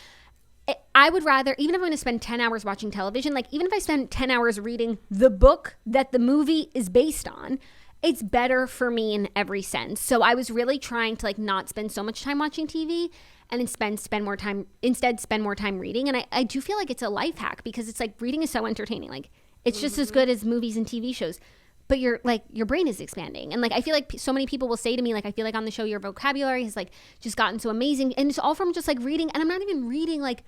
I would rather, even if I'm going to spend 10 hours watching television, like even if I spend 10 hours reading the book that the movie is based on, it's better for me in every sense. So I was really trying to like not spend so much time watching TV and spend more time reading. And I do feel like it's a life hack because it's like reading is so entertaining. Like it's just as good as movies and TV shows. But your brain is expanding. And like, I feel like so many people will say to me, like, I feel like on the show, your vocabulary has like just gotten so amazing. And it's all from just like reading. And I'm not even reading like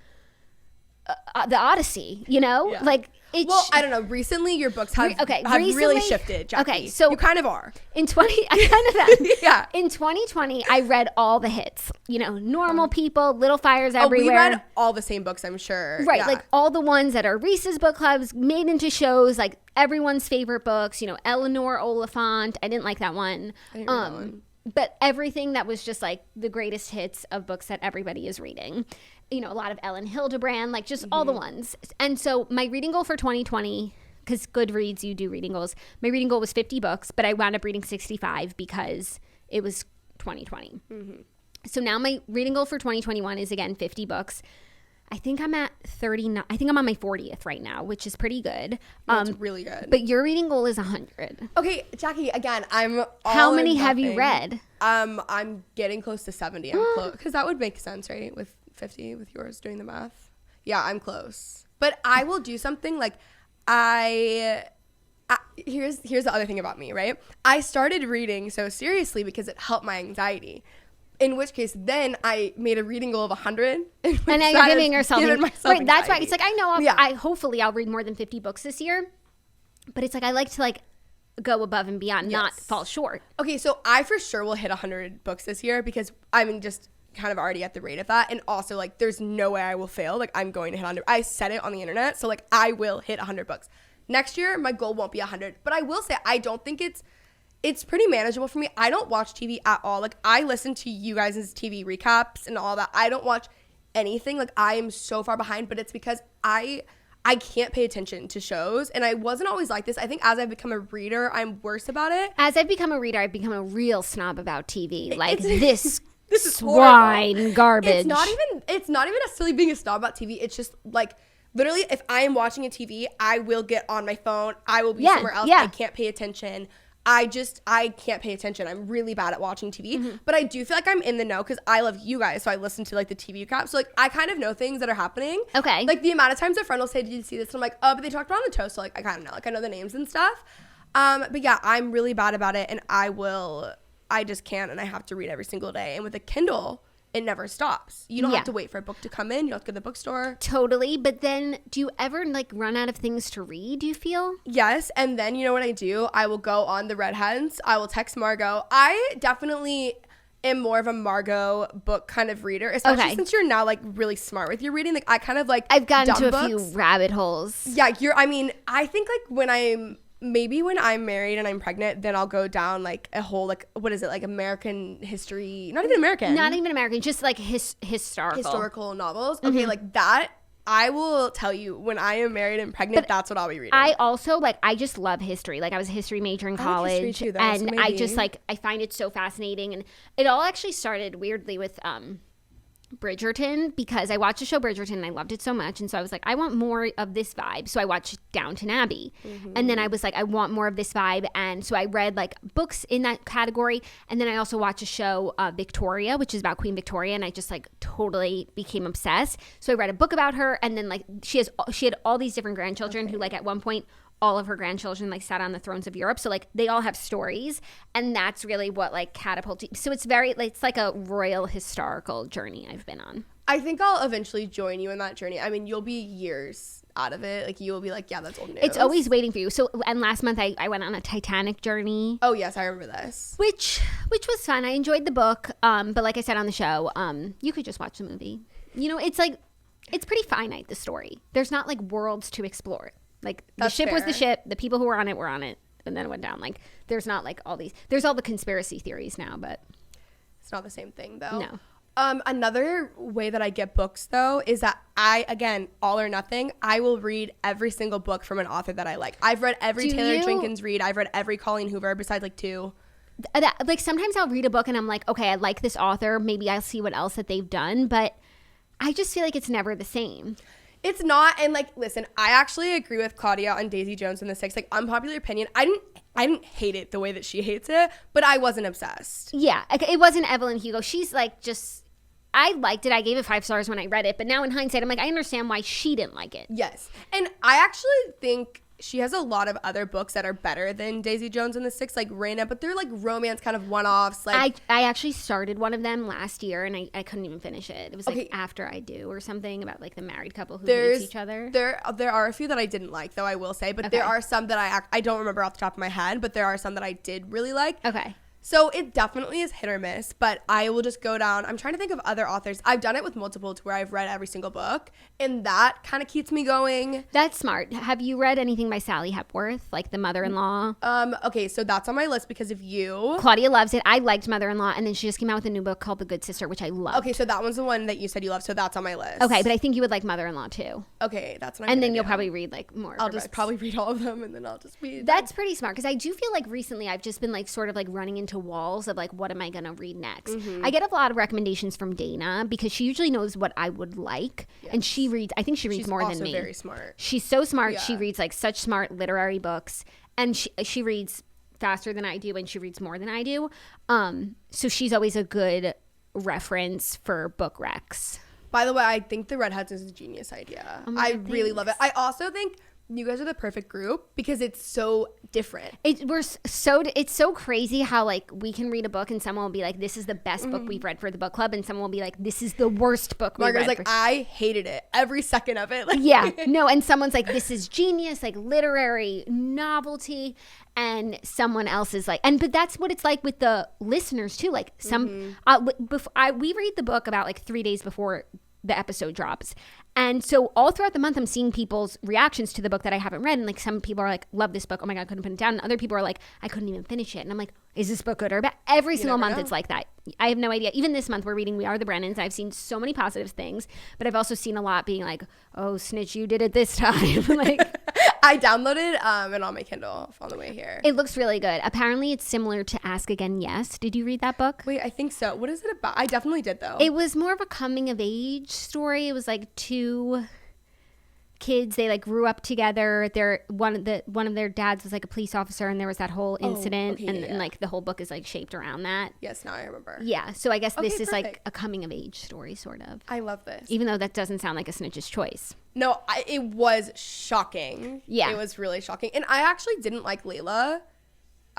the Odyssey, you know? Yeah. Like, it's... Well, I don't know. Recently, your books have really shifted, Jackie. Okay, so... You kind of are. I kind of am. Yeah. In 2020, I read all the hits. You know, Normal People, Little Fires Everywhere. We read all the same books, I'm sure. Right, like all the ones that are Reese's book clubs, made into shows, like everyone's favorite books. You know, Eleanor Oliphant. I didn't like that one. I didn't read that one. But everything that was just like the greatest hits of books that everybody is reading. You know, a lot of Ellen Hildebrand, like just all the ones. And so my reading goal for 2020, because Goodreads, you do reading goals. My reading goal was 50 books, but I wound up reading 65 because it was 2020. Mm-hmm. So now my reading goal for 2021 is again 50 books. I think I'm at 39. I think I'm on my 40th right now, which is pretty good. That's really good. But your reading goal is 100. Okay, Jackie, again, I'm all How many have you read? I'm getting close to 70. I'm close. Because that would make sense, right? With 50, with yours doing the math. Yeah, I'm close. But I will do something like here's the other thing about me, right? I started reading so seriously because it helped my anxiety. In which case, then I made a reading goal of 100. And now you're giving yourself right, anxiety. That's why it's like I know hopefully I'll read more than 50 books this year. But it's like I like to like go above and beyond, not fall short. Okay, so I for sure will hit 100 books this year because I'm just kind of already at the rate of that. And also like there's no way I will fail. Like I'm going to hit 100. I said it on the internet. So like I will hit 100 books. Next year, my goal won't be 100. But I will say I don't think it's pretty manageable for me. I don't watch TV at all. Like I listen to you guys' TV recaps and all that. I don't watch anything. Like I am so far behind, but it's because I can't pay attention to shows. And I wasn't always like this. I think as I've become a reader, I'm worse about it. As I've become a reader, I've become a real snob about TV. Like this is swine horrible. Garbage. It's not even necessarily being a snob about TV. It's just like literally if I am watching a TV, I will get on my phone. I will be somewhere else. I can't pay attention. I can't pay attention. I'm really bad at watching TV, but I do feel like I'm in the know because I love you guys. So I listen to like the TV recaps. So like I kind of know things that are happening. Okay. Like the amount of times a friend will say, "Did you see this?" And I'm like, "Oh, but they talked about it on the toast." So like I kind of know. Like I know the names and stuff. But yeah, I'm really bad about it, and I just can't, and I have to read every single day. And with a Kindle, it never stops. You don't have to wait for a book to come in. You don't have to go to the bookstore. Totally. But then do you ever like run out of things to read, do you feel? Yes. And then you know what I do? I will go on the Redheads. I will text Margot. I definitely am more of a Margot book kind of reader, especially since you're now like really smart with your reading. Like I kind of like I've gotten to a few rabbit holes. Yeah. I think like when I'm maybe when I'm married and I'm pregnant, then I'll go down like a whole like what is it, like American history, not even American, just like historical novels. Okay, like that. I will tell you, when I am married and pregnant, that's what I'll be reading. I also I just love history. Like I was a history major in college, I like history too, and maybe. I just I find it so fascinating. And it all actually started weirdly with Bridgerton, because I watched the show Bridgerton and I loved it so much, and so I was like, I want more of this vibe. So I watched Downton Abbey, and then I was like, I want more of this vibe, and so I read like books in that category, and then I also watched a show Victoria, which is about Queen Victoria, and I just like totally became obsessed. So I read a book about her, and then like she had all these different grandchildren who like at one point all of her grandchildren like sat on the thrones of Europe. So like they all have stories, and that's really what like catapulted. So it's it's like a royal historical journey I've been on. I think I'll eventually join you in that journey. I mean, you'll be years out of it. Like you'll be like, yeah, that's old news. It's always waiting for you. So, and last month I went on a Titanic journey. Oh yes, I remember this. Which was fun. I enjoyed the book. But like I said on the show, you could just watch the movie. You know, it's like, it's pretty finite, the story. There's not like worlds to explore. Like the ship was the ship, the people who were on it, and then it went down. Like there's not like all these, there's all the conspiracy theories now, but it's not the same thing though. No. Another way that I get books though is that again, all or nothing, I will read every single book from an author that I like. I've read every Taylor Jenkins read. I've read every Colleen Hoover besides like 2. Like sometimes I'll read a book and I'm like, okay, I like this author. Maybe I'll see what else that they've done, but I just feel like it's never the same. It's not. And like, listen, I actually agree with Claudia on Daisy Jones and the Six. Like, unpopular opinion, I didn't hate it the way that she hates it, but I wasn't obsessed. Yeah, it wasn't Evelyn Hugo. She's like I liked it. I gave it 5 stars when I read it, but now in hindsight, I'm like, I understand why she didn't like it. Yes, and I actually think she has a lot of other books that are better than Daisy Jones and the Six, like Raina, but they're like romance kind of one-offs. Like I actually started one of them last year, and I couldn't even finish it. It was like After I Do or something about like the married couple who hates each other. There are a few that I didn't like, though, I will say, but there are some that I don't remember off the top of my head, but there are some that I did really like. Okay. So it definitely is hit or miss, but I will just go down. I'm trying to think of other authors. I've done it with multiple to where I've read every single book, and that kind of keeps me going. That's smart. Have you read anything by Sally Hepworth, like The Mother-in-Law? Okay, so that's on my list because of you. Claudia loves it. I liked Mother-in-Law, and then she just came out with a new book called The Good Sister, which I love. Okay, so that one's the one that you said you love, so that's on my list. Okay, but I think you would like Mother-in-Law too. Okay, that's what And then you'll probably read like more. I'll just probably read all of them, and then I'll just be. That's pretty smart, because I do feel like recently I've just been like sort of like running into walls of like, what am I going to read next? Mm-hmm. I get a lot of recommendations from Dana because she usually knows what I would like. Yes. And she reads, I think she reads more than me. She's also very smart. She's so smart. Yeah. She reads like such smart literary books, and she reads faster than I do, and she reads more than I do. So she's always a good reference for book recs. By the way, I think the Redheads is a genius idea. I really love it. I also think you guys are the perfect group because it's so different. It's so crazy how like we can read a book and someone will be like, this is the best book we've read for the book club, and someone will be like, this is the worst book we've read. Like, I hated it every second of it. Like, yeah, no, and someone's like, this is genius, like literary novelty, and someone else is like, but that's what it's like with the listeners too. Like some, we read the book about like 3 days before the episode drops. And so all throughout the month, I'm seeing people's reactions to the book that I haven't read. And like some people are like, love this book. Oh my God, I couldn't put it down. And other people are like, I couldn't even finish it. And I'm like, is this book good or bad? Every single month it's like that. I have no idea. Even this month we're reading We Are the Brennans. I've seen so many positive things, but I've also seen a lot being like, oh, snitch, you did it this time. Like, I downloaded it on my Kindle on the way here. It looks really good. Apparently it's similar to Ask Again, Yes. Did you read that book? Wait, I think so. What is it about? I definitely did though. It was more of a coming of age story. It was like 2 kids, they like grew up together. One of their dads was like a police officer, and there was that whole incident, and like the whole book is like shaped around that. Yes, now I remember. Yeah, so I guess this is like a coming of age story, sort of. I love this, even though that doesn't sound like a snitch's choice. No, it was shocking. Yeah, it was really shocking, and I actually didn't like Layla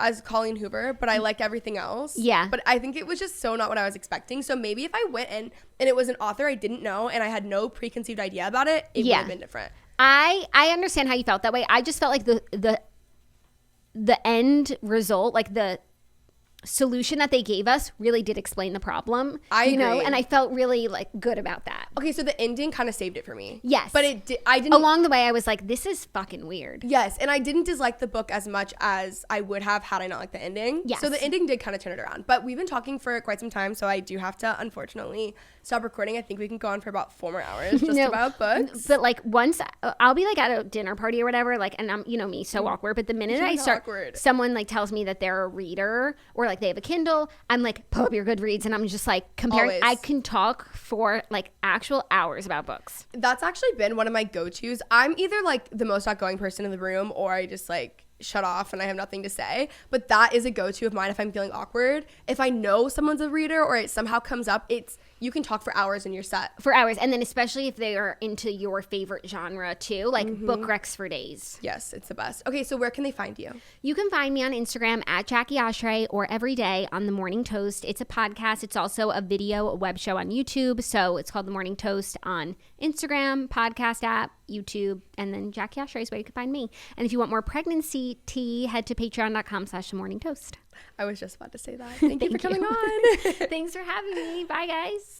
as Colleen Hoover, but I liked everything else. Yeah. But I think it was just so not what I was expecting. So maybe if I went in and it was an author I didn't know and I had no preconceived idea about it, it would have been different. I understand how you felt that way. I just felt like the end result, like the solution that they gave us really did explain the problem. I agree. And I felt really like good about that. Okay, so the ending kind of saved it for me. Yes. But I didn't. Along the way, I was like, this is fucking weird. Yes, and I didn't dislike the book as much as I would have had I not liked the ending. Yes. So the ending did kind of turn it around. But we've been talking for quite some time, so I do have to, unfortunately, stop recording. I think we can go on for about 4 more hours just about books. But like once I'll be like at a dinner party or whatever, like, and I'm, me, so awkward. But the minute I start, someone like tells me that they're a reader or like they have a Kindle, I'm like, pull up your Goodreads, and I'm just like comparing. Always. I can talk for like actual hours about books. That's actually been one of my go-tos. I'm either like the most outgoing person in the room, or I just like shut off and I have nothing to say. But that is a go-to of mine if I'm feeling awkward. If I know someone's a reader or it somehow comes up, you can talk for hours and you're set. For hours. And then especially if they are into your favorite genre too, like book recs for days. Yes, it's the best. Okay, so where can they find you? You can find me on Instagram at Jackie Oshry or every day on The Morning Toast. It's a podcast. It's also a video, a web show on YouTube. So it's called The Morning Toast on Instagram, podcast app, YouTube, and then Jackie Oshry is where you can find me. And if you want more pregnancy tea, head to patreon.com/themorningtoast. I was just about to say that. Thank you for coming on. Thanks for having me. Bye, guys.